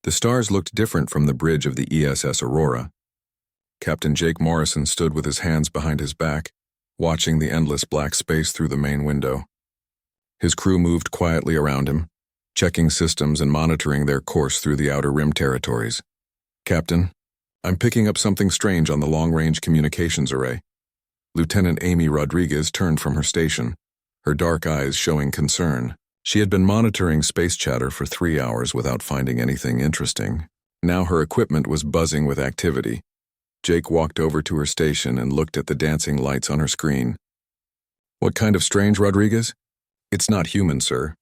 The stars looked different from the bridge of the ESS Aurora. Captain Jake Morrison stood with his hands behind his back, watching the endless black space through the main window. His crew moved quietly around him, checking systems and monitoring their course through the Outer Rim territories. "Captain, I'm picking up something strange on the long-range communications array." Lieutenant Amy Rodriguez turned from her station, her dark eyes showing concern. She had been monitoring space chatter for 3 hours without finding anything interesting. Now her equipment was buzzing with activity. Jake walked over to her station and looked at the dancing lights on her screen. "What kind of strange, Rodriguez?" "It's not human, sir,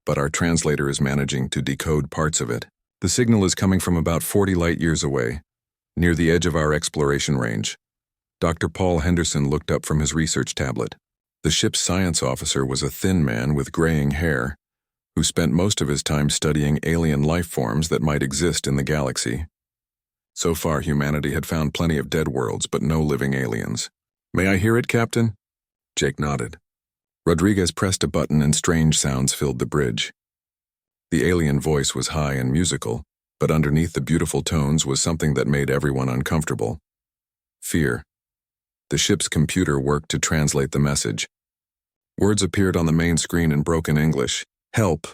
but our translator is managing to decode parts of it. The signal is coming from about 40 light-years away, near the edge of our exploration range." Dr. Paul Henderson looked up from his research tablet. The ship's science officer was a thin man with graying hair, who spent most of his time studying alien life forms that might exist in the galaxy. So far, humanity had found plenty of dead worlds, but no living aliens. "May I hear it, Captain?" Jake nodded. Rodriguez pressed a button and strange sounds filled the bridge. The alien voice was high and musical, but underneath the beautiful tones was something that made everyone uncomfortable. Fear. The ship's computer worked to translate the message. Words appeared on the main screen in broken English. "Help.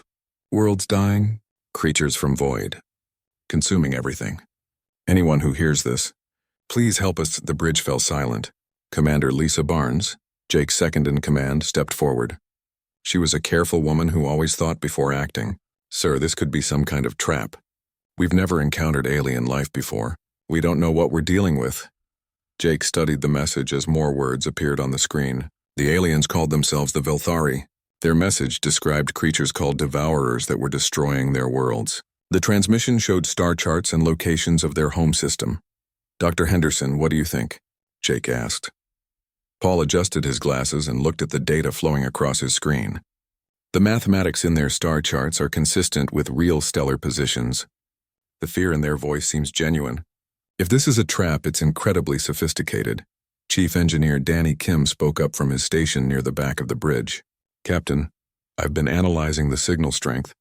World's dying. Creatures from void. Consuming everything. Anyone who hears this, please help us." The bridge fell silent. Commander Lisa Barnes, Jake's second-in-command, stepped forward. She was a careful woman who always thought before acting. "Sir, this could be some kind of trap. We've never encountered alien life before. We don't know what we're dealing with." Jake studied the message as more words appeared on the screen. The aliens called themselves the Velthari. Their message described creatures called devourers that were destroying their worlds. The transmission showed star charts and locations of their home system. "Dr. Henderson, what do you think?" Jake asked. Paul adjusted his glasses and looked at the data flowing across his screen. The mathematics in their star charts are consistent with real stellar positions. The fear in their voice seems genuine. "If this is a trap, it's incredibly sophisticated." Chief Engineer Danny Kim spoke up from his station near the back of the bridge. "Captain, I've been analyzing the signal strength.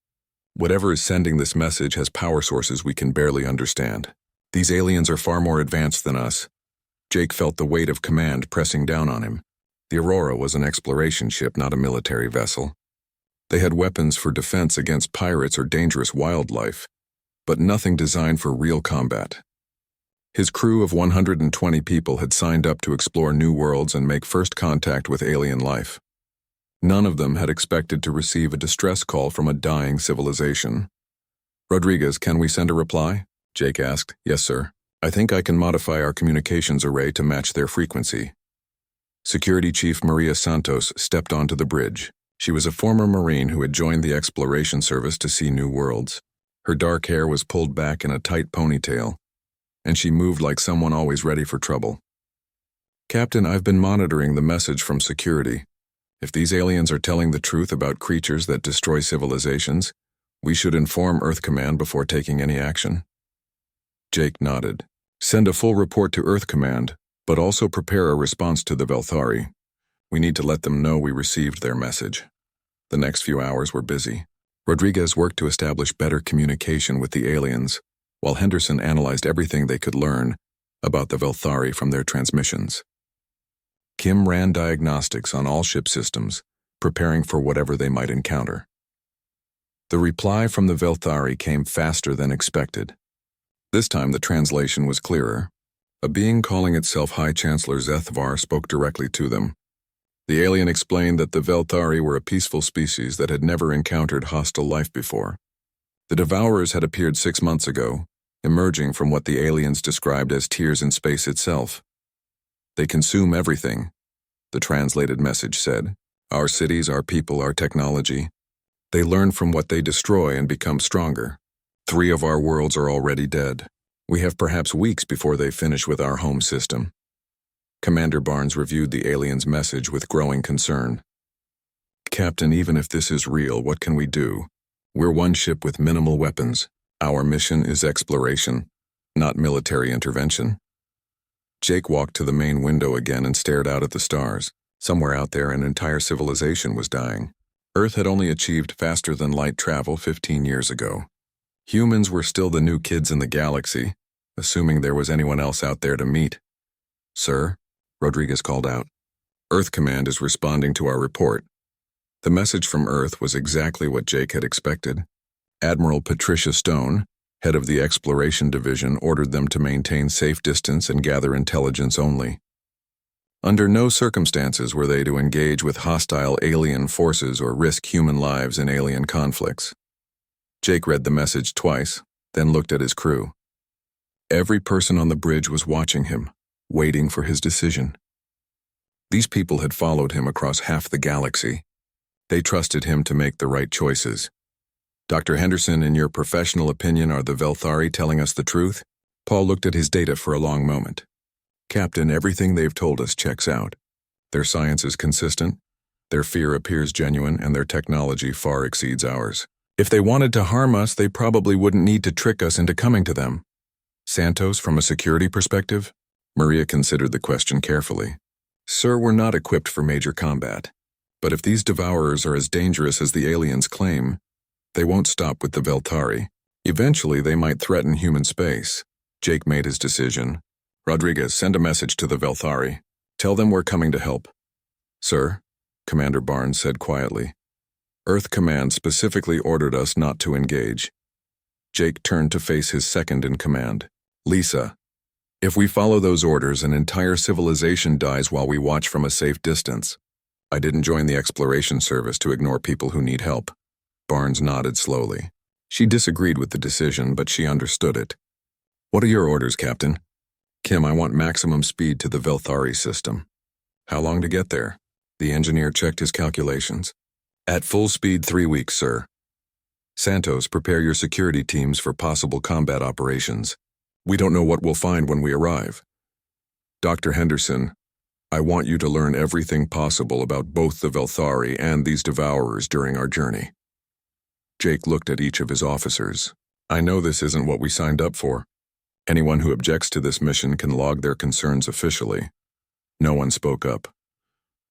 Whatever is sending this message has power sources we can barely understand. These aliens are far more advanced than us." Jake felt the weight of command pressing down on him. The Aurora was an exploration ship, not a military vessel. They had weapons for defense against pirates or dangerous wildlife, but nothing designed for real combat. His crew of 120 people had signed up to explore new worlds and make first contact with alien life. None of them had expected to receive a distress call from a dying civilization. "Rodriguez, can we send a reply?" Jake asked. "Yes, sir. I think I can modify our communications array to match their frequency." Security Chief Maria Santos stepped onto the bridge. She was a former Marine who had joined the exploration service to see new worlds. Her dark hair was pulled back in a tight ponytail, and she moved like someone always ready for trouble. "Captain, I've been monitoring the message from security. If these aliens are telling the truth about creatures that destroy civilizations, we should inform Earth Command before taking any action." Jake nodded. "Send a full report to Earth Command, but also prepare a response to the Velthari. We need to let them know we received their message." The next few hours were busy. Rodriguez worked to establish better communication with the aliens, while Henderson analyzed everything they could learn about the Velthari from their transmissions. Kim ran diagnostics on all ship systems, preparing for whatever they might encounter. The reply from the Velthari came faster than expected. This time the translation was clearer. A being calling itself High Chancellor Zethvar spoke directly to them. The alien explained that the Velthari were a peaceful species that had never encountered hostile life before. The Devourers had appeared 6 months ago, emerging from what the aliens described as tears in space itself. "They consume everything," the translated message said. "Our cities, our people, our technology. They learn from what they destroy and become stronger. 3 of our worlds are already dead. We have perhaps weeks before they finish with our home system." Commander Barnes reviewed the alien's message with growing concern. "Captain, even if this is real, what can we do? We're one ship with minimal weapons. Our mission is exploration, not military intervention." Jake walked to the main window again and stared out at the stars. Somewhere out there, an entire civilization was dying. Earth had only achieved faster-than-light travel 15 years ago. Humans were still the new kids in the galaxy, assuming there was anyone else out there to meet. "Sir," Rodriguez called out, "Earth Command is responding to our report." The message from Earth was exactly what Jake had expected. Admiral Patricia Stone, head of the Exploration Division, ordered them to maintain safe distance and gather intelligence only. Under no circumstances were they to engage with hostile alien forces or risk human lives in alien conflicts. Jake read the message twice, then looked at his crew. Every person on the bridge was watching him, waiting for his decision. These people had followed him across half the galaxy. They trusted him to make the right choices. "Dr. Henderson, in your professional opinion, are the Velthari telling us the truth?" Paul looked at his data for a long moment. "Captain, everything they've told us checks out. Their science is consistent, their fear appears genuine, and their technology far exceeds ours. If they wanted to harm us, they probably wouldn't need to trick us into coming to them." "Santos, from a security perspective?" Maria considered the question carefully. "Sir, we're not equipped for major combat. But if these devourers are as dangerous as the aliens claim, they won't stop with the Veltari. Eventually, they might threaten human space." Jake made his decision. "Rodriguez, send a message to the Velthari. Tell them we're coming to help." "Sir," Commander Barnes said quietly, "Earth Command specifically ordered us not to engage." Jake turned to face his second in command. "Lisa, if we follow those orders, an entire civilization dies while we watch from a safe distance. I didn't join the exploration service to ignore people who need help." Barnes nodded slowly. She disagreed with the decision, but she understood it. "What are your orders, Captain?" "Kim, I want maximum speed to the Velthari system." "How long to get there?" The engineer checked his calculations. "At full speed, 3 weeks, sir." "Santos, prepare your security teams for possible combat operations. We don't know what we'll find when we arrive." "Dr. Henderson, I want you to learn everything possible about both the Velthari and these devourers during our journey." Jake looked at each of his officers. "I know this isn't what we signed up for. Anyone who objects to this mission can log their concerns officially." No one spoke up.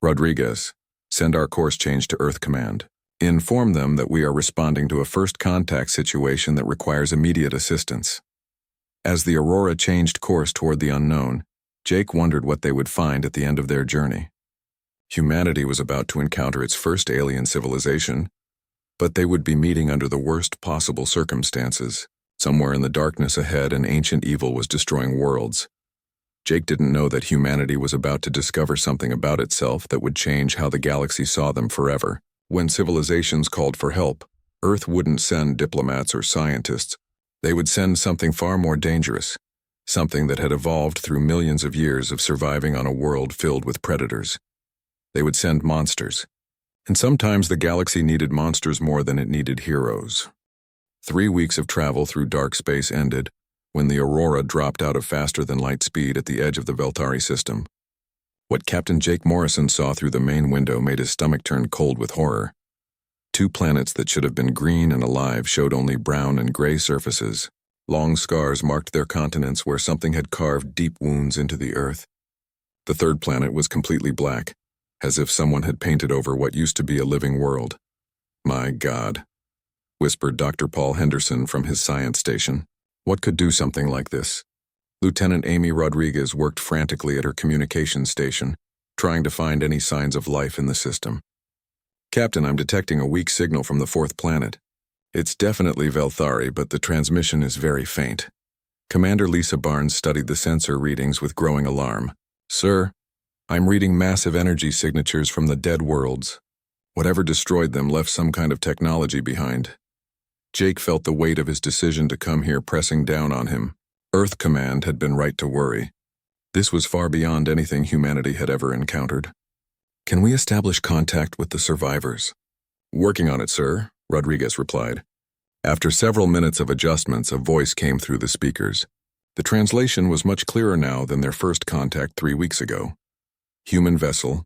"Rodriguez, send our course change to Earth Command. Inform them that we are responding to a first contact situation that requires immediate assistance." As the Aurora changed course toward the unknown, Jake wondered what they would find at the end of their journey. Humanity was about to encounter its first alien civilization, but they would be meeting under the worst possible circumstances. Somewhere in the darkness ahead, an ancient evil was destroying worlds. Jake didn't know that humanity was about to discover something about itself that would change how the galaxy saw them forever. When civilizations called for help, Earth wouldn't send diplomats or scientists. They would send something far more dangerous, something that had evolved through millions of years of surviving on a world filled with predators. They would send monsters. And sometimes the galaxy needed monsters more than it needed heroes. 3 weeks of travel through dark space ended when the Aurora dropped out of faster-than-light speed at the edge of the Veltari system. What Captain Jake Morrison saw through the main window made his stomach turn cold with horror. 2 planets that should have been green and alive showed only brown and gray surfaces. Long scars marked their continents where something had carved deep wounds into the earth. The 3rd planet was completely black, as if someone had painted over what used to be a living world. "My God," whispered Dr. Paul Henderson from his science station. What could do something like this? Lieutenant Amy Rodriguez worked frantically at her communications station, trying to find any signs of life in the system. "Captain, I'm detecting a weak signal from the 4th planet. It's definitely Velthari, but the transmission is very faint." Commander Lisa Barnes studied the sensor readings with growing alarm. "Sir, I'm reading massive energy signatures from the dead worlds. Whatever destroyed them left some kind of technology behind." Jake felt the weight of his decision to come here pressing down on him. Earth Command had been right to worry. This was far beyond anything humanity had ever encountered. "Can we establish contact with the survivors?" "Working on it, sir," Rodriguez replied. After several minutes of adjustments, a voice came through the speakers. The translation was much clearer now than their first contact 3 weeks ago. "Human vessel,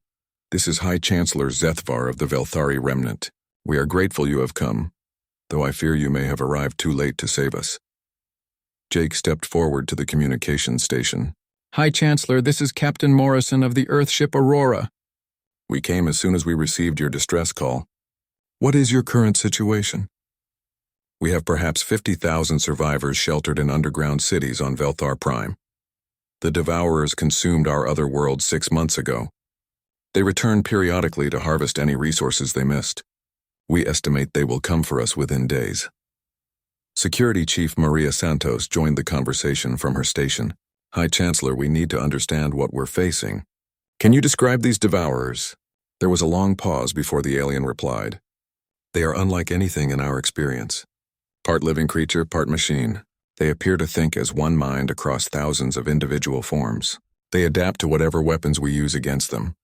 this is High Chancellor Zethvar of the Velthari Remnant. We are grateful you have come, though I fear you may have arrived too late to save us." Jake stepped forward to the communications station. "High Chancellor, this is Captain Morrison of the Earthship Aurora." "We came as soon as we received your distress call. What is your current situation?" We have perhaps 50,000 survivors sheltered in underground cities on Velar Prime. The Devourers consumed our other world 6 months ago. They return periodically to harvest any resources they missed. We estimate they will come for us within days. Security Chief Maria Santos joined the conversation from her station. High Chancellor, we need to understand what we're facing. Can you describe these Devourers? There was a long pause before the alien replied. They are unlike anything in our experience. Part living creature, part machine. They appear to think as one mind across thousands of individual forms. They adapt to whatever weapons we use against them.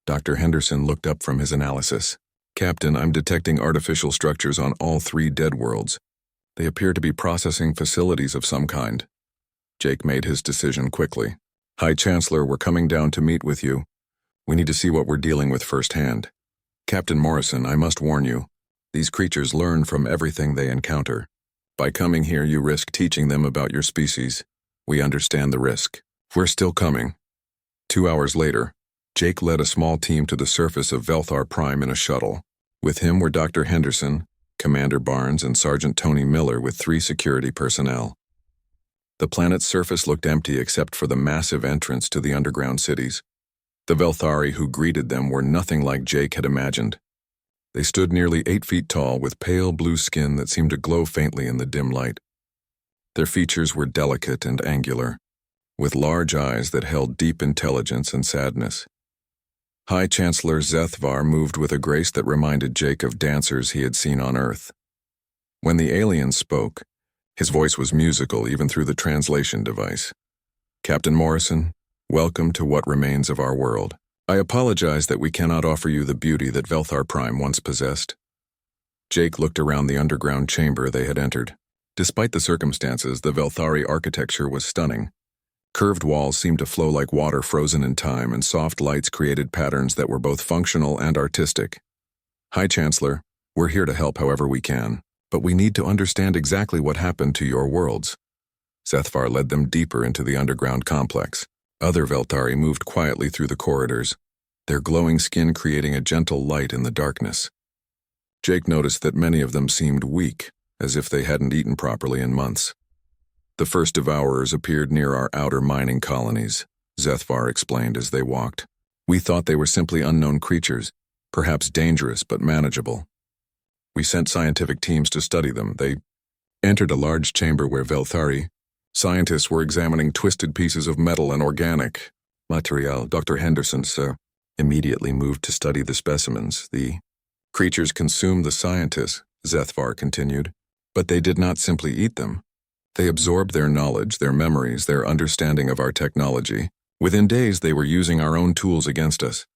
Dr. Henderson looked up from his analysis. Captain, I'm detecting artificial structures on all 3 dead worlds. They appear to be processing facilities of some kind. Jake made his decision quickly. High Chancellor, we're coming down to meet with you. We need to see what we're dealing with firsthand. Captain Morrison, I must warn you. These creatures learn from everything they encounter. By coming here, you risk teaching them about your species. We understand the risk. We're still coming. 2 hours later, Jake led a small team to the surface of Velar Prime in a shuttle. With him were Dr. Henderson, Commander Barnes, and Sergeant Tony Miller with 3 security personnel. The planet's surface looked empty except for the massive entrance to the underground cities. The Velthari who greeted them were nothing like Jake had imagined. They stood nearly 8 feet tall with pale blue skin that seemed to glow faintly in the dim light. Their features were delicate and angular, with large eyes that held deep intelligence and sadness. High Chancellor Zethvar moved with a grace that reminded Jake of dancers he had seen on Earth. When the alien spoke, his voice was musical even through the translation device. Captain Morrison, welcome to what remains of our world. I apologize that we cannot offer you the beauty that Velar Prime once possessed. Jake looked around the underground chamber they had entered. Despite the circumstances, the Velthari architecture was stunning. Curved walls seemed to flow like water frozen in time, and soft lights created patterns that were both functional and artistic. High Chancellor, we're here to help however we can, but we need to understand exactly what happened to your worlds. Zethvar led them deeper into the underground complex. Other Velthari moved quietly through the corridors, their glowing skin creating a gentle light in the darkness. Jake noticed that many of them seemed weak, as if they hadn't eaten properly in months. The first Devourers appeared near our outer mining colonies, Zethvar explained as they walked. We thought they were simply unknown creatures, perhaps dangerous but manageable. We sent scientific teams to study them. They entered a large chamber where Velthari scientists were examining twisted pieces of metal and organic material. Dr. Henderson, immediately moved to study the specimens. The creatures consumed the scientists, Zethvar continued, but they did not simply eat them. They absorbed their knowledge, their memories, their understanding of our technology. Within days, they were using our own tools against us.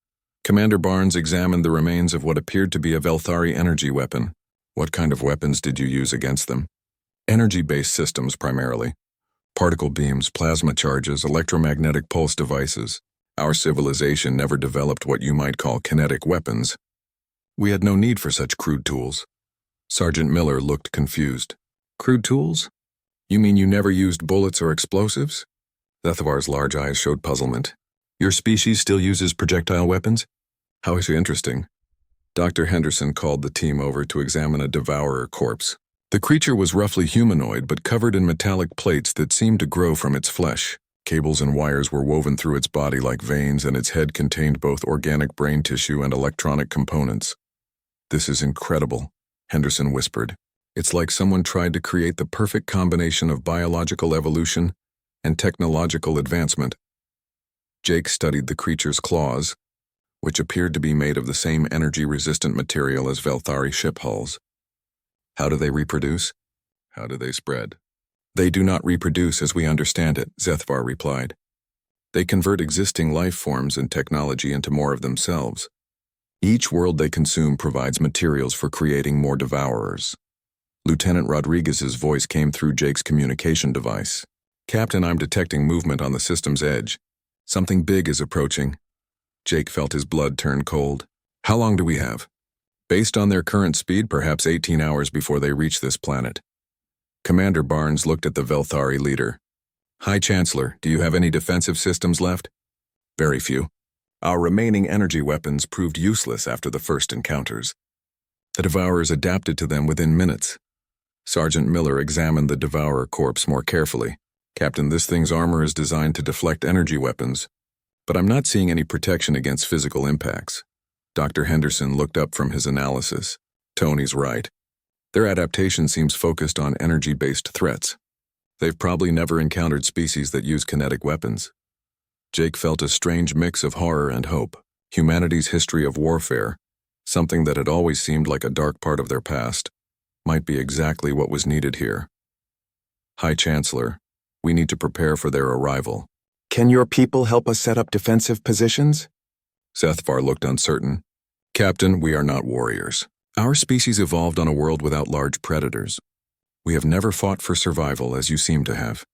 Commander Barnes examined the remains of what appeared to be a Velthari energy weapon. What kind of weapons did you use against them? Energy-based systems primarily. Particle beams, plasma charges, electromagnetic pulse devices. Our civilization never developed what you might call kinetic weapons. We had no need for such crude tools. Sergeant Miller looked confused. Crude tools? You mean you never used bullets or explosives? Zethvar's large eyes showed puzzlement. Your species still uses projectile weapons? How interesting. Dr. Henderson called the team over to examine a devourer corpse. The creature was roughly humanoid but covered in metallic plates that seemed to grow from its flesh. Cables and wires were woven through its body like veins, and its head contained both organic brain tissue and electronic components. This is incredible, Henderson whispered. It's like someone tried to create the perfect combination of biological evolution and technological advancement. Jake studied the creature's claws, which appeared to be made of the same energy-resistant material as Velthari ship hulls. How do they reproduce? How do they spread? They do not reproduce as we understand it, Zethvar replied. They convert existing life forms and technology into more of themselves. Each world they consume provides materials for creating more devourers. Lieutenant Rodriguez's voice came through Jake's communication device. Captain, I'm detecting movement on the system's edge. Something big is approaching. Jake felt his blood turn cold. How long do we have? Based on their current speed, perhaps 18 hours before they reach this planet. Commander Barnes looked at the Velthari leader. High Chancellor, do you have any defensive systems left? Very few. Our remaining energy weapons proved useless after the first encounters. The Devourers adapted to them within minutes. Sergeant Miller examined the Devourer corpse more carefully. Captain, this thing's armor is designed to deflect energy weapons, but I'm not seeing any protection against physical impacts. Dr. Henderson looked up from his analysis. Tony's right. Their adaptation seems focused on energy-based threats. They've probably never encountered species that use kinetic weapons. Jake felt a strange mix of horror and hope. Humanity's history of warfare, something that had always seemed like a dark part of their past, might be exactly what was needed here. High Chancellor, we need to prepare for their arrival. Can your people help us set up defensive positions? Sethvar looked uncertain. Captain, we are not warriors. Our species evolved on a world without large predators. We have never fought for survival as you seem to have.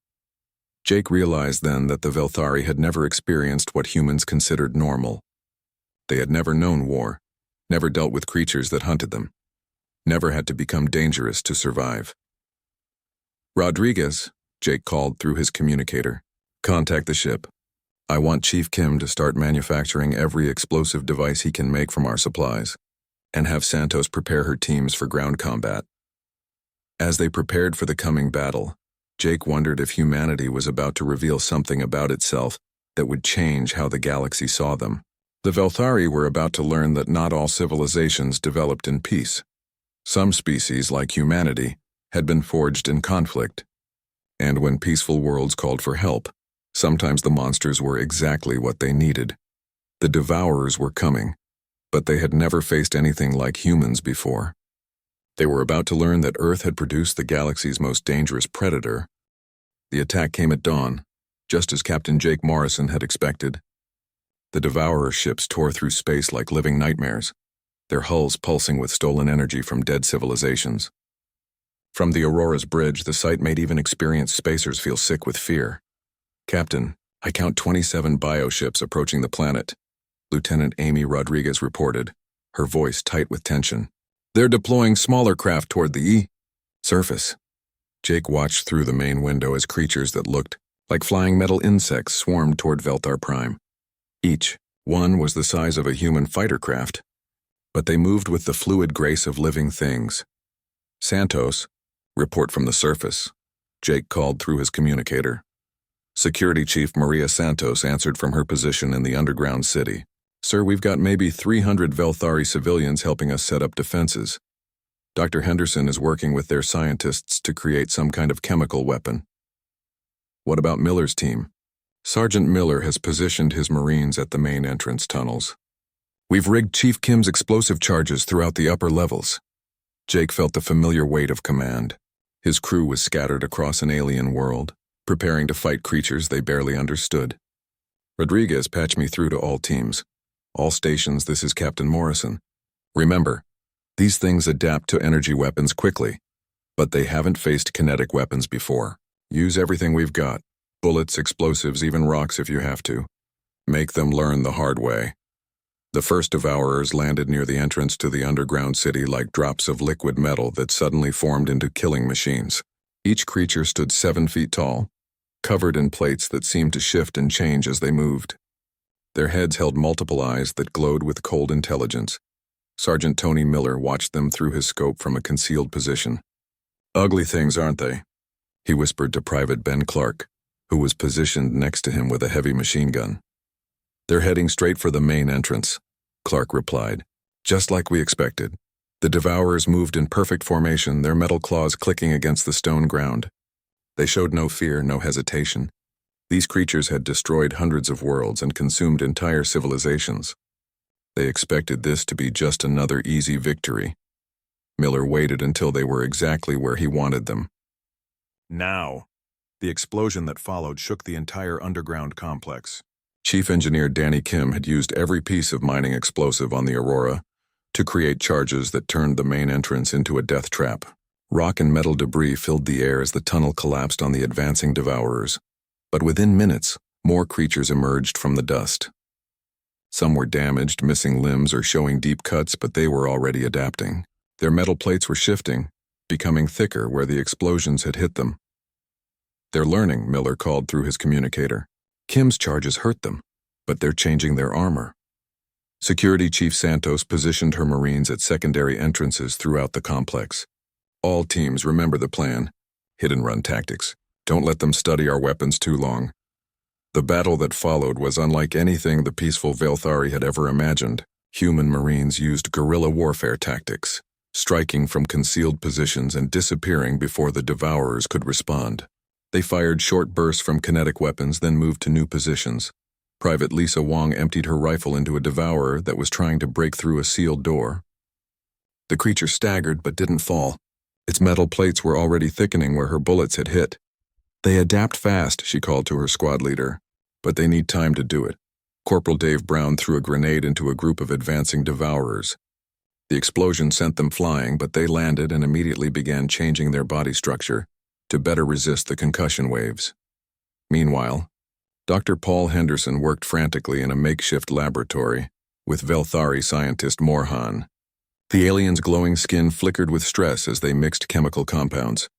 Jake realized then that the Velthari had never experienced what humans considered normal. They had never known war, never dealt with creatures that hunted them, never had to become dangerous to survive. Rodriguez, Jake called through his communicator. Contact the ship. I want Chief Kim to start manufacturing every explosive device he can make from our supplies, and have Santos prepare her teams for ground combat. As they prepared for the coming battle, Jake wondered if humanity was about to reveal something about itself that would change how the galaxy saw them. The Velthari were about to learn that not all civilizations developed in peace. Some species, like humanity, had been forged in conflict. And when peaceful worlds called for help, sometimes the monsters were exactly what they needed. The Devourers were coming, but they had never faced anything like humans before. They were about to learn that Earth had produced the galaxy's most dangerous predator. The attack came at dawn, just as Captain Jake Morrison had expected. The Devourer ships tore through space like living nightmares, their hulls pulsing with stolen energy from dead civilizations. From the Aurora's bridge, the sight made even experienced spacers feel sick with fear. Captain, I count 27 bioships approaching the planet, Lieutenant Amy Rodriguez reported, her voice tight with tension. They're deploying smaller craft toward the surface. Jake watched through the main window as creatures that looked like flying metal insects swarmed toward Veltar Prime. Each one was the size of a human fighter craft, but they moved with the fluid grace of living things. Santos, report from the surface, Jake called through his communicator. Security Chief Maria Santos answered from her position in the underground city. Sir, we've got maybe 300 Velthari civilians helping us set up defenses. Dr. Henderson is working with their scientists to create some kind of chemical weapon. What about Miller's team? Sergeant Miller has positioned his Marines at the main entrance tunnels. We've rigged Chief Kim's explosive charges throughout the upper levels. Jake felt the familiar weight of command. His crew was scattered across an alien world, preparing to fight creatures they barely understood. Rodriguez, patch me through to all teams. All stations, this is Captain Morrison. Remember, these things adapt to energy weapons quickly, but they haven't faced kinetic weapons before. Use everything we've got. Bullets, explosives, even rocks if you have to. Make them learn the hard way. The first Devourers landed near the entrance to the underground city like drops of liquid metal that suddenly formed into killing machines. Each creature stood 7 feet tall, covered in plates that seemed to shift and change as they moved. Their heads held multiple eyes that glowed with cold intelligence. Sergeant Tony Miller watched them through his scope from a concealed position. Ugly things, aren't they? He whispered to Private Ben Clark, who was positioned next to him with a heavy machine gun. They're heading straight for the main entrance, Clark replied. Just like we expected. The Devourers moved in perfect formation, their metal claws clicking against the stone ground. They showed no fear, no hesitation. These creatures had destroyed hundreds of worlds and consumed entire civilizations. They expected this to be just another easy victory. Miller waited until they were exactly where he wanted them. Now. The explosion that followed shook the entire underground complex. Chief Engineer Danny Kim had used every piece of mining explosive on the Aurora to create charges that turned the main entrance into a death trap. Rock and metal debris filled the air as the tunnel collapsed on the advancing Devourers. But within minutes, more creatures emerged from the dust. Some were damaged, missing limbs or showing deep cuts, but they were already adapting. Their metal plates were shifting, becoming thicker where the explosions had hit them. They're learning, Miller called through his communicator. Kim's charges hurt them, but they're changing their armor. Security Chief Santos positioned her Marines at secondary entrances throughout the complex. All teams, remember the plan. Hit-and-run tactics. Don't let them study our weapons too long. The battle that followed was unlike anything the peaceful Velar had ever imagined. Human Marines used guerrilla warfare tactics, striking from concealed positions and disappearing before the Devourers could respond. They fired short bursts from kinetic weapons, then moved to new positions. Private Lisa Wong emptied her rifle into a Devourer that was trying to break through a sealed door. The creature staggered but didn't fall. Its metal plates were already thickening where her bullets had hit. "They adapt fast," she called to her squad leader, "but they need time to do it." Corporal Dave Brown threw a grenade into a group of advancing Devourers. The explosion sent them flying, but they landed and immediately began changing their body structure to better resist the concussion waves. Meanwhile, Dr. Paul Henderson worked frantically in a makeshift laboratory with Velthari scientist Morhan. The alien's glowing skin flickered with stress as they mixed chemical compounds.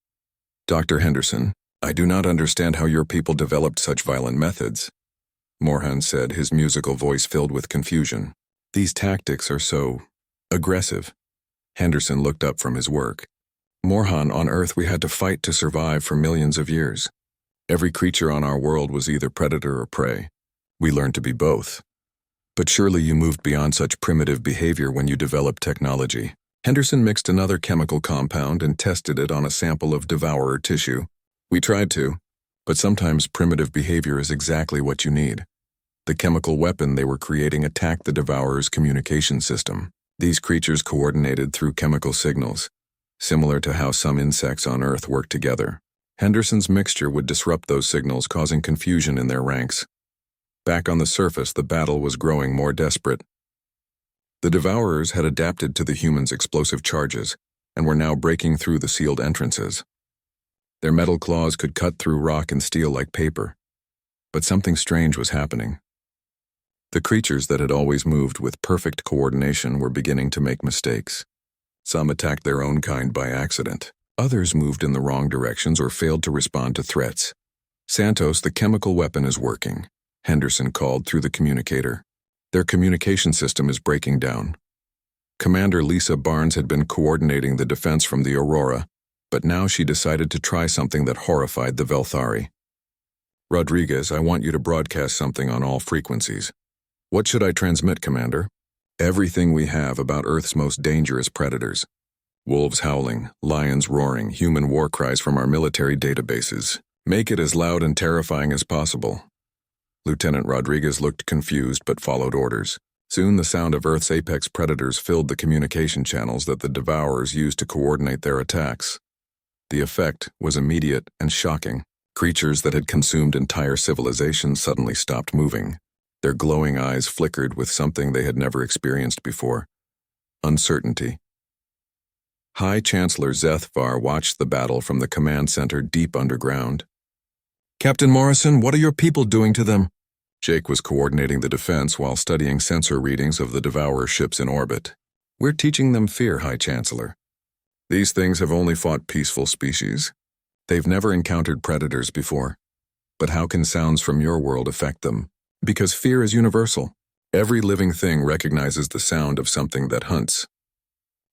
"Dr. Henderson, I do not understand how your people developed such violent methods," Morhan said, his musical voice filled with confusion. "These tactics are so aggressive." Henderson looked up from his work. "Morhan, on Earth we had to fight to survive for millions of years. Every creature on our world was either predator or prey. We learned to be both. But surely you moved beyond such primitive behavior when you developed technology." Henderson mixed another chemical compound and tested it on a sample of Devourer tissue. "We tried to, but sometimes primitive behavior is exactly what you need." The chemical weapon they were creating attacked the Devourer's communication system. These creatures coordinated through chemical signals, similar to how some insects on Earth work together. Henderson's mixture would disrupt those signals, causing confusion in their ranks. Back on the surface, the battle was growing more desperate. The Devourers had adapted to the humans' explosive charges and were now breaking through the sealed entrances. Their metal claws could cut through rock and steel like paper. But something strange was happening. The creatures that had always moved with perfect coordination were beginning to make mistakes. Some attacked their own kind by accident. Others moved in the wrong directions or failed to respond to threats. "Santos, the chemical weapon is working," Henderson called through the communicator. "Their communication system is breaking down." Commander Lisa Barnes had been coordinating the defense from the Aurora, but now she decided to try something that horrified the Velthari. "Rodriguez, I want you to broadcast something on all frequencies." "What should I transmit, Commander?" "Everything we have about Earth's most dangerous predators. Wolves howling, lions roaring, human war cries from our military databases. Make it as loud and terrifying as possible." Lieutenant Rodriguez looked confused but followed orders. Soon the sound of Earth's apex predators filled the communication channels that the Devourers used to coordinate their attacks. The effect was immediate and shocking. Creatures that had consumed entire civilizations suddenly stopped moving. Their glowing eyes flickered with something they had never experienced before: uncertainty. High Chancellor Zethvar watched the battle from the command center deep underground. "Captain Morrison, what are your people doing to them?" Jake was coordinating the defense while studying sensor readings of the Devourer ships in orbit. "We're teaching them fear, High Chancellor. These things have only fought peaceful species. They've never encountered predators before. But how can sounds from your world affect them? Because fear is universal. Every living thing recognizes the sound of something that hunts.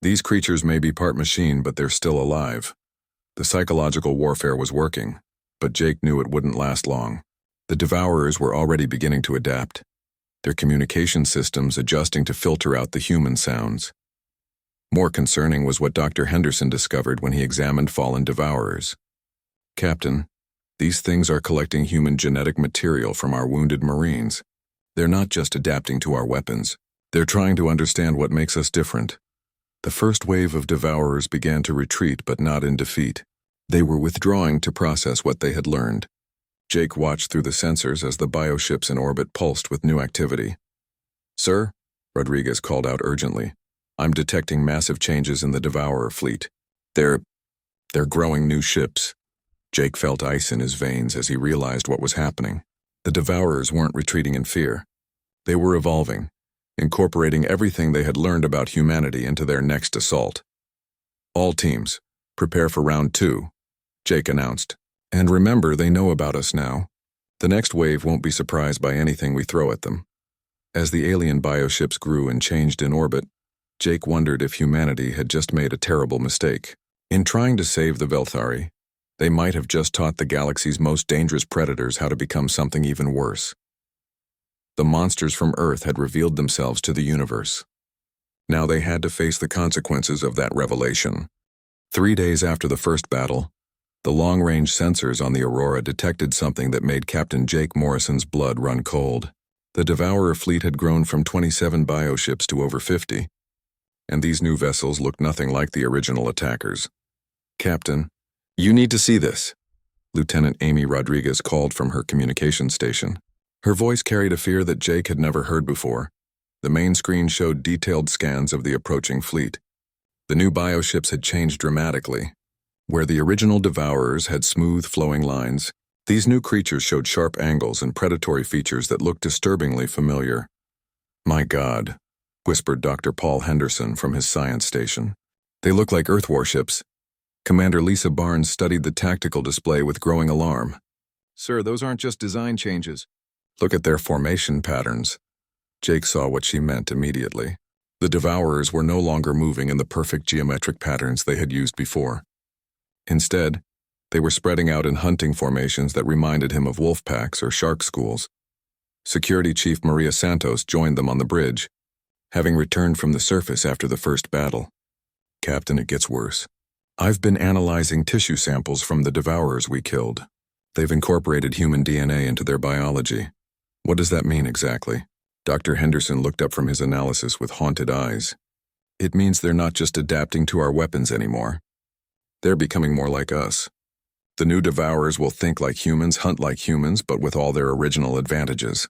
These creatures may be part machine, but they're still alive." The psychological warfare was working, but Jake knew it wouldn't last long. The Devourers were already beginning to adapt, their communication systems adjusting to filter out the human sounds. More concerning was what Dr. Henderson discovered when he examined fallen Devourers. "Captain, these things are collecting human genetic material from our wounded Marines. They're not just adapting to our weapons. They're trying to understand what makes us different." The first wave of Devourers began to retreat, but not in defeat. They were withdrawing to process what they had learned. Jake watched through the sensors as the bioships in orbit pulsed with new activity. "Sir," Rodriguez called out urgently, "I'm detecting massive changes in the Devourer fleet. They're growing new ships." Jake felt ice in his veins as he realized what was happening. The Devourers weren't retreating in fear. They were evolving, incorporating everything they had learned about humanity into their next assault. "All teams, prepare for round 2, Jake announced. "And remember, they know about us now. The next wave won't be surprised by anything we throw at them." As the alien bioships grew and changed in orbit, Jake wondered if humanity had just made a terrible mistake. In trying to save the Velthari, they might have just taught the galaxy's most dangerous predators how to become something even worse. The monsters from Earth had revealed themselves to the universe. Now they had to face the consequences of that revelation. 3 days after the first battle, the long-range sensors on the Aurora detected something that made Captain Jake Morrison's blood run cold. The Devourer fleet had grown from 27 bioships to over 50, and these new vessels looked nothing like the original attackers. "Captain, you need to see this," Lieutenant Amy Rodriguez called from her communications station. Her voice carried a fear that Jake had never heard before. The main screen showed detailed scans of the approaching fleet. The new bioships had changed dramatically. Where the original Devourers had smooth, flowing lines, these new creatures showed sharp angles and predatory features that looked disturbingly familiar. "My God," whispered Dr. Paul Henderson from his science station. "They look like Earth warships." Commander Lisa Barnes studied the tactical display with growing alarm. Sir, those aren't just design changes. "Look at their formation patterns." Jake saw what she meant immediately. The Devourers were no longer moving in the perfect geometric patterns they had used before. Instead, they were spreading out in hunting formations that reminded him of wolf packs or shark schools. Security Chief Maria Santos joined them on the bridge, having returned from the surface after the first battle. "Captain, it gets worse. I've been analyzing tissue samples from the Devourers we killed. They've incorporated human DNA into their biology. What does that mean exactly?" Dr. Henderson looked up from his analysis with haunted eyes. "It means they're not just adapting to our weapons anymore. They're becoming more like us. The new Devourers will think like humans, hunt like humans, but with all their original advantages."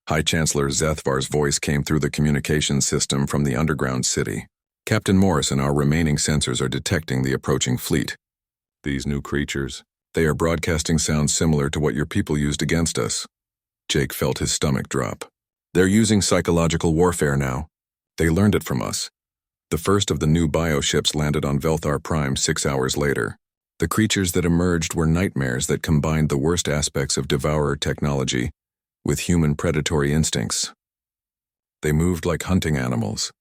High Chancellor Zethvar's voice came through the communications system from the underground city. "Captain Morrison, our remaining sensors are detecting the approaching fleet. These new creatures, they are broadcasting sounds similar to what your people used against us." Jake felt his stomach drop. "They're using psychological warfare now. They learned it from us." The first of the new bioships landed on Velthar Prime 6 hours later. The creatures that emerged were nightmares that combined the worst aspects of Devourer technology with human predatory instincts. They moved like hunting animals,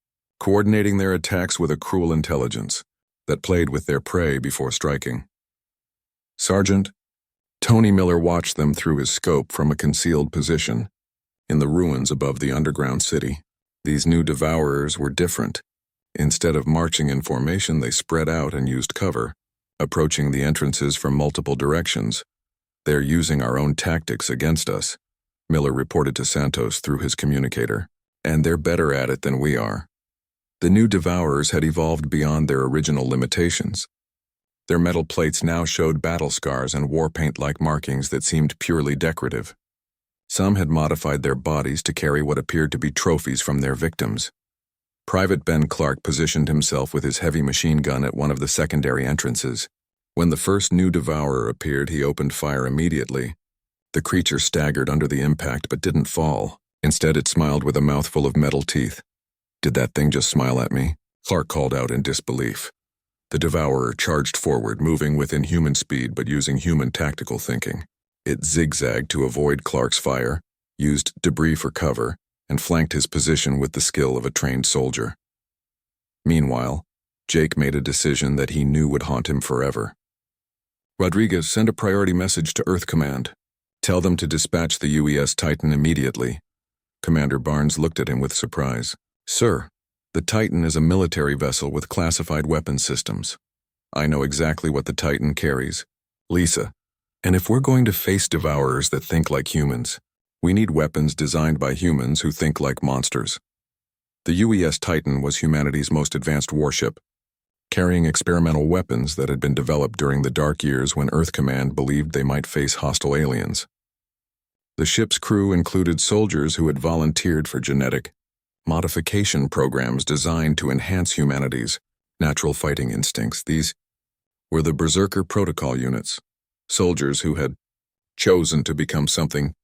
coordinating their attacks with a cruel intelligence that played with their prey before striking. Sergeant Tony Miller watched them through his scope from a concealed position in the ruins above the underground city. These new Devourers were different. Instead of marching in formation, they spread out and used cover, approaching the entrances from multiple directions. "They're using our own tactics against us," Miller reported to Santos through his communicator. "And they're better at it than we are." The new Devourers had evolved beyond their original limitations. Their metal plates now showed battle scars and war paint-like markings that seemed purely decorative. Some had modified their bodies to carry what appeared to be trophies from their victims. Private Ben Clark positioned himself with his heavy machine gun at one of the secondary entrances. When the first new Devourer appeared, he opened fire immediately. The creature staggered under the impact but didn't fall. Instead, it smiled with a mouthful of metal teeth. "Did that thing just smile at me?" Clark called out in disbelief. The Devourer charged forward, moving within human speed but using human tactical thinking. It zigzagged to avoid Clark's fire, used debris for cover, and flanked his position with the skill of a trained soldier. Meanwhile, Jake made a decision that he knew would haunt him forever. "Rodriguez, send a priority message to Earth Command. Tell them to dispatch the UES Titan immediately." Commander Barnes looked at him with surprise. "Sir, the Titan is a military vessel with classified weapons systems. I know exactly what the Titan carries. Lisa, and if we're going to face Devourers that think like humans, we need weapons designed by humans who think like monsters." The UES Titan was humanity's most advanced warship, carrying experimental weapons that had been developed during the dark years when Earth Command believed they might face hostile aliens. The ship's crew included soldiers who had volunteered for genetic modification programs designed to enhance humanity's natural fighting instincts. These were the Berserker Protocol units, soldiers who had chosen to become something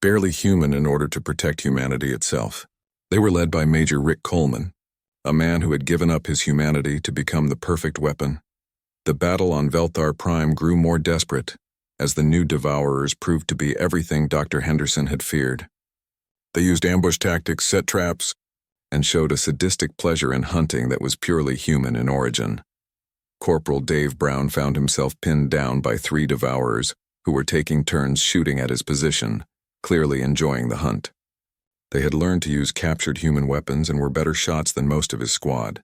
barely human in order to protect humanity itself. They were led by Major Rick Coleman, a man who had given up his humanity to become the perfect weapon. The battle on Velthar Prime grew more desperate as the new Devourers proved to be everything Dr. Henderson had feared. They used ambush tactics, set traps, and showed a sadistic pleasure in hunting that was purely human in origin. Corporal Dave Brown found himself pinned down by 3 devourers who were taking turns shooting at his position, clearly enjoying the hunt. They had learned to use captured human weapons and were better shots than most of his squad.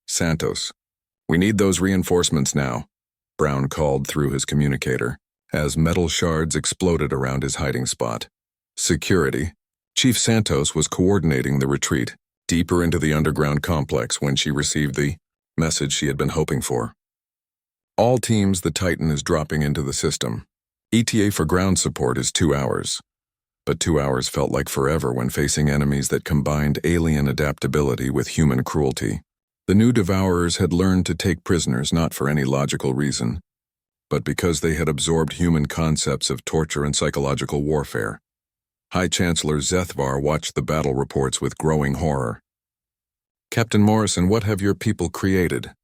"Santos, we need those reinforcements now," Brown called through his communicator, as metal shards exploded around his hiding spot. Security. Chief Santos was coordinating the retreat deeper into the underground complex when she received the message she had been hoping for. "All teams, the Titan is dropping into the system. ETA for ground support is 2 hours. But 2 hours felt like forever when facing enemies that combined alien adaptability with human cruelty. The new devourers had learned to take prisoners not for any logical reason, but because they had absorbed human concepts of torture and psychological warfare. High Chancellor Zethvar watched the battle reports with growing horror. "Captain Morrison, what have your people created?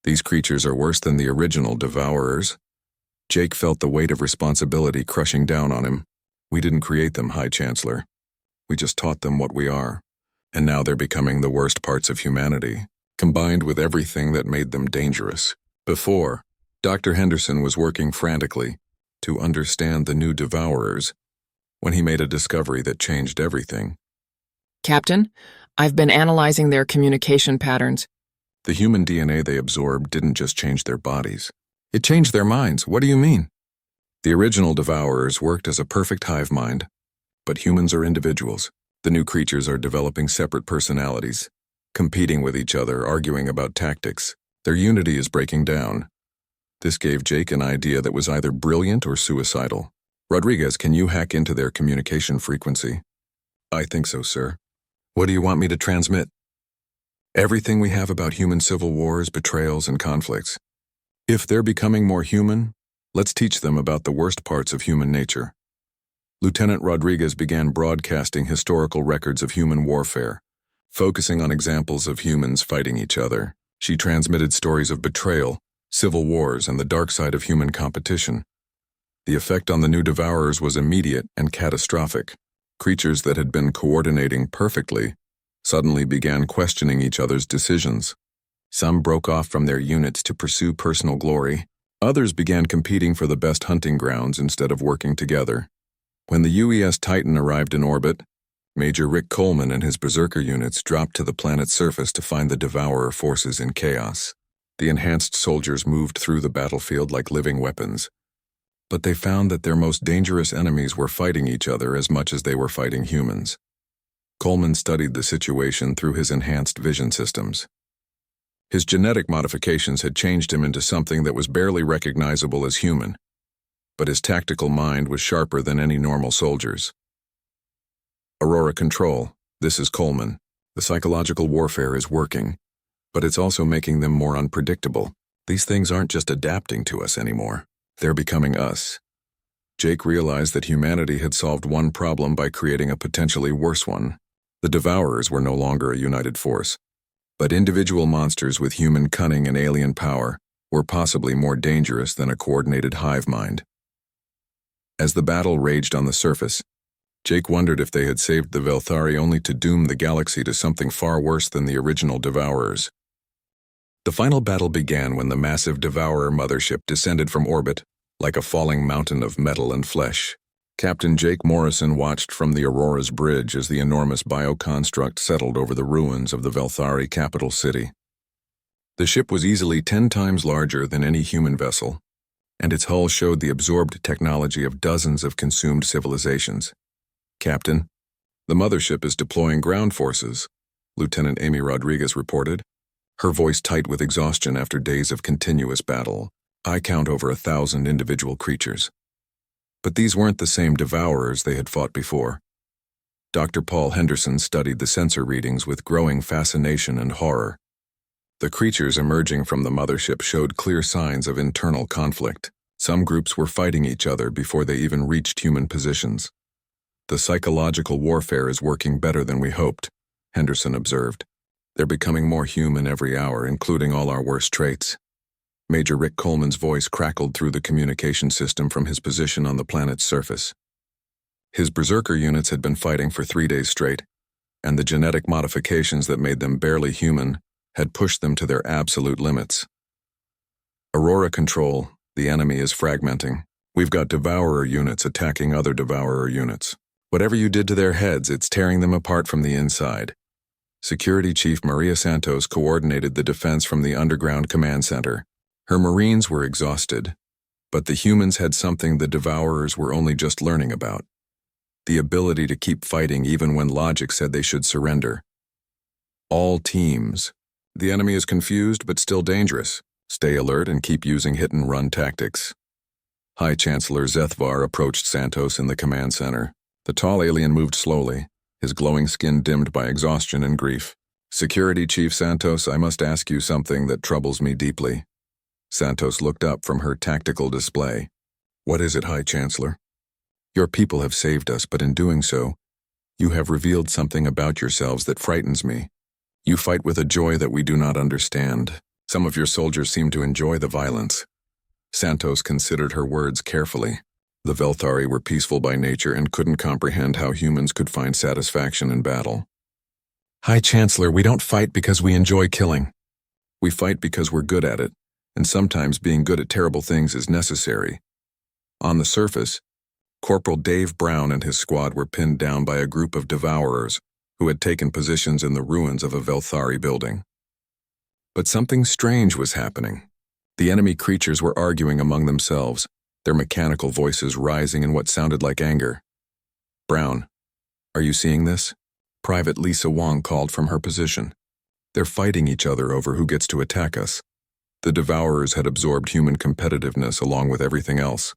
These creatures are worse than the original devourers." Jake felt the weight of responsibility crushing down on him. "We didn't create them, High Chancellor. We just taught them what we are. And now they're becoming the worst parts of humanity, combined with everything that made them dangerous." Before, Dr. Henderson was working frantically to understand the new devourers when he made a discovery that changed everything. "Captain, I've been analyzing their communication patterns." The human DNA they absorbed didn't just change their bodies. It changed their minds. What do you mean? The original devourers worked as a perfect hive mind, but humans are individuals. The new creatures are developing separate personalities, competing with each other, arguing about tactics. Their unity is breaking down. This gave Jake an idea that was either brilliant or suicidal. "Rodriguez, can you hack into their communication frequency?" "I think so, sir." "What do you want me to transmit?" "Everything we have about human civil wars, betrayals, and conflicts. If they're becoming more human, let's teach them about the worst parts of human nature." Lieutenant Rodriguez began broadcasting historical records of human warfare, focusing on examples of humans fighting each other. She transmitted stories of betrayal, civil wars, and the dark side of human competition. The effect on the new devourers was immediate and catastrophic. Creatures that had been coordinating perfectly suddenly began questioning each other's decisions. Some broke off from their units to pursue personal glory. Others began competing for the best hunting grounds instead of working together. When the UES Titan arrived in orbit, Major Rick Coleman and his Berserker units dropped to the planet's surface to find the Devourer forces in chaos. The enhanced soldiers moved through the battlefield like living weapons, but they found that their most dangerous enemies were fighting each other as much as they were fighting humans. Coleman studied the situation through his enhanced vision systems. His genetic modifications had changed him into something that was barely recognizable as human, but his tactical mind was sharper than any normal soldier's. "Aurora Control, this is Coleman. The psychological warfare is working, but it's also making them more unpredictable. These things aren't just adapting to us anymore. They're becoming us." Jake realized that humanity had solved one problem by creating a potentially worse one. The Devourers were no longer a united force, but individual monsters with human cunning and alien power were possibly more dangerous than a coordinated hive mind. As the battle raged on the surface, Jake wondered if they had saved the Velthari only to doom the galaxy to something far worse than the original Devourers. The final battle began when the massive Devourer mothership descended from orbit like a falling mountain of metal and flesh. Captain Jake Morrison watched from the Aurora's bridge as the enormous bioconstruct settled over the ruins of the Velthari capital city. The ship was easily 10 times larger than any human vessel, and its hull showed the absorbed technology of dozens of consumed civilizations. "Captain, the mothership is deploying ground forces," Lieutenant Amy Rodriguez reported, her voice tight with exhaustion after days of continuous battle. "I count over 1,000 individual creatures." But these weren't the same Devourers they had fought before. Dr. Paul Henderson studied the sensor readings with growing fascination and horror. The creatures emerging from the mothership showed clear signs of internal conflict. Some groups were fighting each other before they even reached human positions. "The psychological warfare is working better than we hoped," Henderson observed. "They're becoming more human every hour, including all our worst traits." Major Rick Coleman's voice crackled through the communication system from his position on the planet's surface. His Berserker units had been fighting for 3 days straight, and the genetic modifications that made them barely human had pushed them to their absolute limits. Aurora Control, the enemy is fragmenting. We've got Devourer units attacking other Devourer units. Whatever you did to their heads, it's tearing them apart from the inside. Security Chief Maria Santos coordinated the defense from the underground command center. Her Marines were exhausted, but the humans had something the Devourers were only just learning about: the ability to keep fighting even when logic said they should surrender. All teams. The enemy is confused but still dangerous. Stay alert and keep using hit-and-run tactics. High Chancellor Zethvar approached Santos in the command center. The tall alien moved slowly, his glowing skin dimmed by exhaustion and grief. Security Chief Santos, I must ask you something that troubles me deeply. Santos looked up from her tactical display. What is it, High Chancellor? Your people have saved us, but in doing so, you have revealed something about yourselves that frightens me. You fight with a joy that we do not understand. Some of your soldiers seem to enjoy the violence. Santos considered her words carefully. The Velthari were peaceful by nature and couldn't comprehend how humans could find satisfaction in battle. High Chancellor, we don't fight because we enjoy killing. We fight because we're good at it, and sometimes being good at terrible things is necessary. On the surface, Corporal Dave Brown and his squad were pinned down by a group of Devourers who had taken positions in the ruins of a Velthari building. But something strange was happening. The enemy creatures were arguing among themselves, their mechanical voices rising in what sounded like anger. Brown, are you seeing this? Private Lisa Wong called from her position. They're fighting each other over who gets to attack us. The Devourers had absorbed human competitiveness along with everything else.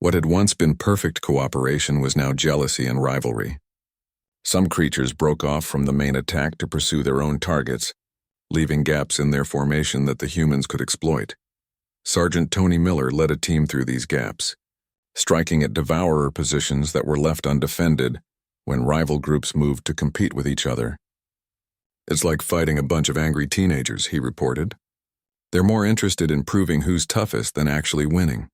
What had once been perfect cooperation was now jealousy and rivalry. Some creatures broke off from the main attack to pursue their own targets, leaving gaps in their formation that the humans could exploit. Sergeant Tony Miller led a team through these gaps, striking at Devourer positions that were left undefended when rival groups moved to compete with each other. It's like fighting a bunch of angry teenagers, he reported. They're more interested in proving who's toughest than actually winning.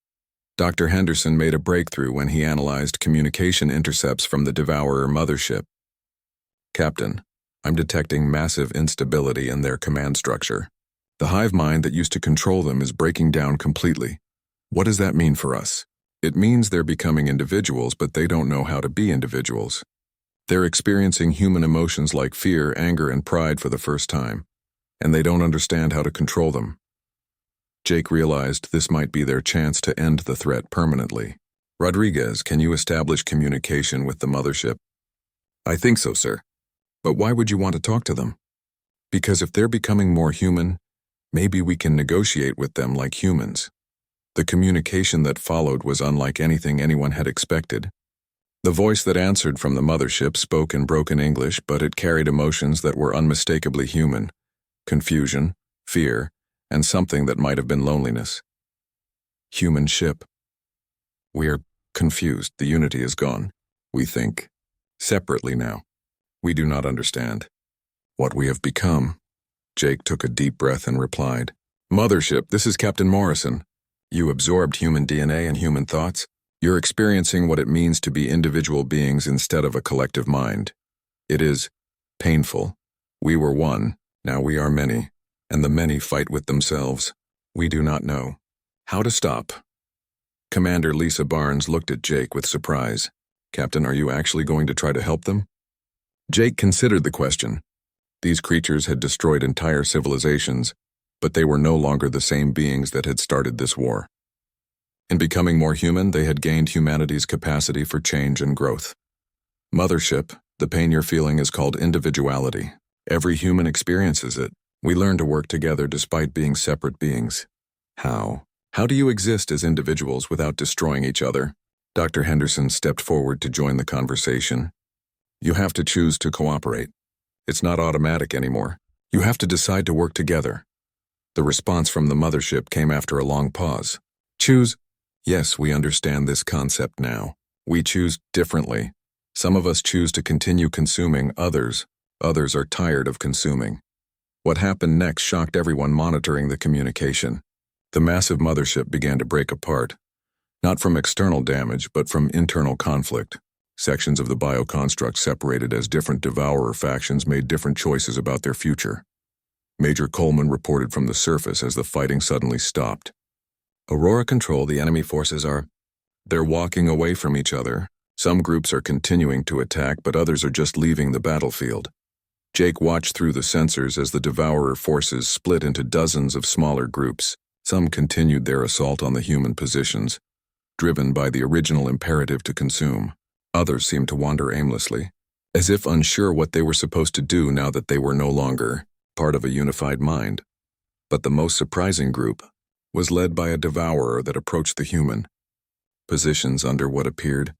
Dr. Henderson made a breakthrough when he analyzed communication intercepts from the Devourer mothership. Captain, I'm detecting massive instability in their command structure. The hive mind that used to control them is breaking down completely. What does that mean for us? It means they're becoming individuals, but they don't know how to be individuals. They're experiencing human emotions like fear, anger, and pride for the first time, and they don't understand how to control them. Jake realized this might be their chance to end the threat permanently. Rodriguez, can you establish communication with the mothership? I think so, sir. But why would you want to talk to them? Because if they're becoming more human, maybe we can negotiate with them like humans. The communication that followed was unlike anything anyone had expected. The voice that answered from the mothership spoke in broken English, but it carried emotions that were unmistakably human: confusion, fear, and something that might have been loneliness. Human ship. We are confused. The unity is gone. We think separately now. We do not understand what we have become. Jake took a deep breath and replied, Mothership, this is Captain Morrison. You absorbed human DNA and human thoughts. You're experiencing what it means to be individual beings instead of a collective mind. It is painful. We were one, now we are many, and the many fight with themselves. We do not know how to stop. Commander Lisa Barnes looked at Jake with surprise. Captain, are you actually going to try to help them? Jake considered the question. These creatures had destroyed entire civilizations, but they were no longer the same beings that had started this war. In becoming more human, they had gained humanity's capacity for change and growth. Mothership, the pain you're feeling is called individuality. Every human experiences it. We learn to work together despite being separate beings. How? How do you exist as individuals without destroying each other? Dr. Henderson stepped forward to join the conversation. You have to choose to cooperate. It's not automatic anymore. You have to decide to work together. The response from the mothership came after a long pause. Choose? Yes, we understand this concept now. We choose differently. Some of us choose to continue consuming, others are tired of consuming. What happened next shocked everyone monitoring the communication. The massive mothership began to break apart, not from external damage, but from internal conflict. Sections of the bioconstruct separated as different devourer factions made different choices about their future. Major Coleman reported from the surface as the fighting suddenly stopped. Aurora Control, the enemy forces they're walking away from each other. Some groups are continuing to attack, but others are just leaving the battlefield. Jake watched through the sensors as the Devourer forces split into dozens of smaller groups. Some continued their assault on the human positions, driven by the original imperative to consume. Others seemed to wander aimlessly, as if unsure what they were supposed to do now that they were no longer part of a unified mind. But the most surprising group was led by a Devourer that approached the human positions under what appeared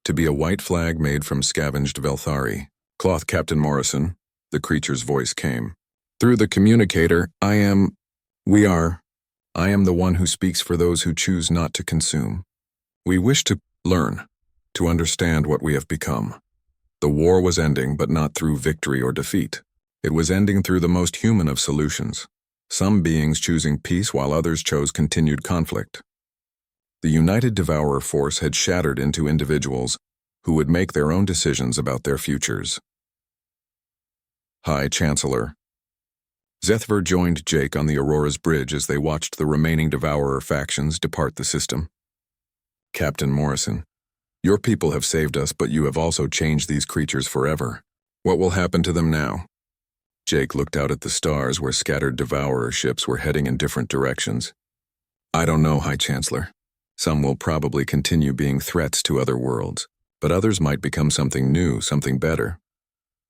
to be a white flag made from scavenged Velthari. "Cloth, Captain Morrison," the creature's voice came. "Through the communicator, I am the one who speaks for those who choose not to consume. We wish to learn, to understand what we have become." The war was ending, but not through victory or defeat. It was ending through the most human of solutions. Some beings choosing peace while others chose continued conflict. The United Devourer force had shattered into individuals who would make their own decisions about their futures. "High Chancellor." Zethver joined Jake on the Aurora's bridge as they watched the remaining Devourer factions depart the system. "Captain Morrison, your people have saved us, but you have also changed these creatures forever. What will happen to them now?" Jake looked out at the stars where scattered Devourer ships were heading in different directions. "I don't know, High Chancellor. Some will probably continue being threats to other worlds, but others might become something new, something better.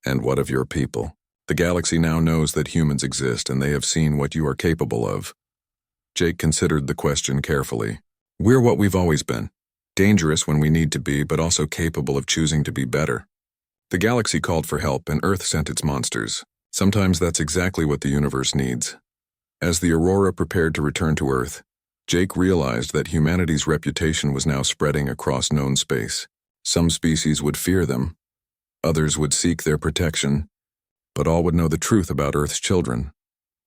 And what of your people? The galaxy now knows that humans exist, and they have seen what you are capable of." Jake considered the question carefully. "We're what we've always been. Dangerous when we need to be, but also capable of choosing to be better. The galaxy called for help, and Earth sent its monsters. Sometimes that's exactly what the universe needs." As the Aurora prepared to return to Earth, Jake realized that humanity's reputation was now spreading across known space. Some species would fear them, others would seek their protection, but all would know the truth about Earth's children.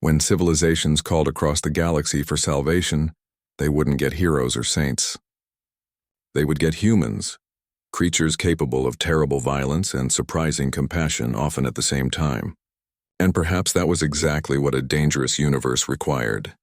When civilizations called across the galaxy for salvation, they wouldn't get heroes or saints. They would get humans, creatures capable of terrible violence and surprising compassion, often at the same time. And perhaps that was exactly what a dangerous universe required.